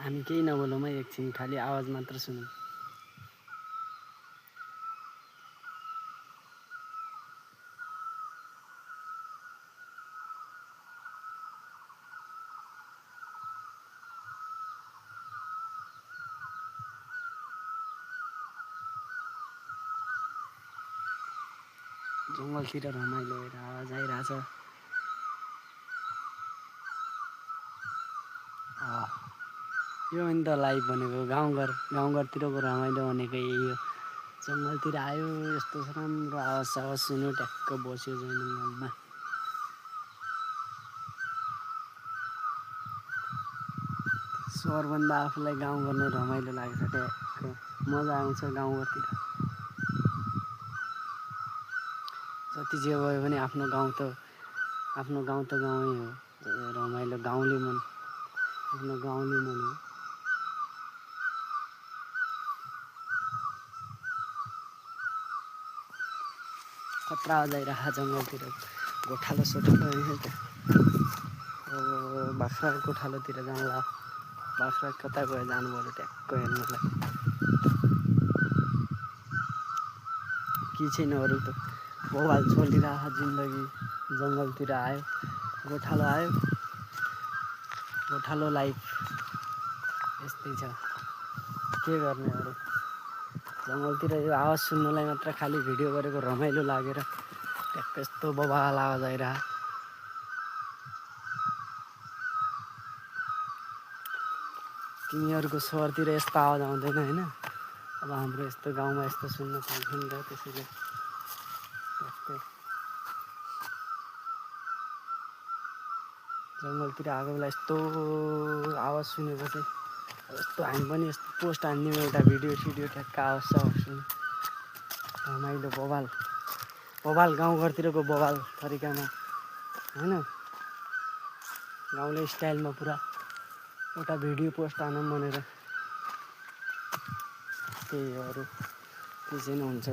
हामी केही नबोलौँ है, एकछिन खाली आवाज मात्र सुनौँ। जङ्गलतिर रमाइलो भएर आवाज आइरहेछ। यो हो नि त लाइभ भनेको, गाउँघरतिरको रमाइलो भनेको यही हो। जङ्गलतिर आयो, यस्तो राम्रो आवाज सुन्यो, ट्याक्क बस्यो जङ्गलमा। सहरभन्दा आफूलाई गाउँ गर्न रमाइलो लाग्छ, ट्याक्क मजा आउँछ गाउँघरतिर। जति जे भयो भने आफ्नो गाउँ त गाउँै हो। रमाइलो गाउँले मन, आफ्नो गाउँले मन हो। खतरा आइरहेको जङ्गलतिर गोठालो सोठालो बाख्रा गोठालोतिर जाँला। बाख्रा कता गयो जानु पर्यो ट्याक्क हेर्नुलाई। के छैन अरू त बवाल चलिरहेको जिन्दगी। जङ्गलतिर आयो, गोठालो लाइफ यस्तै छ, के गर्ने अरू। जङ्गलतिर यो आवाज सुन्नलाई मात्र खालि भिडियो गरेको रमाइलो लागेर ट्याक्क यस्तो बवाल आवाज आइरहेको। तिमीहरूको सहरतिर यस्तो आवाज आउँदैन होइन। अब हाम्रो यस्तो गाउँमा यस्तो सुन्न पाउँछ नि त, त्यसैले त्यस्तै। जङ्गलतिर आएको बेला यस्तो आवाज सुनेपछि यस्तो हामी पनि यस्तो पोस्ट हान्दिउँ, एउटा भिडियो ट्याक्क आवाज सुन्यो रमाइलो बवाल गाउँघरतिरको बवाल तरिकामा होइन, गाउँले स्टाइलमा पुरा एउटा भिडियो पोस्ट हानौँ भनेर। त्यही हो, अरू त्यसै नै हुन्छ।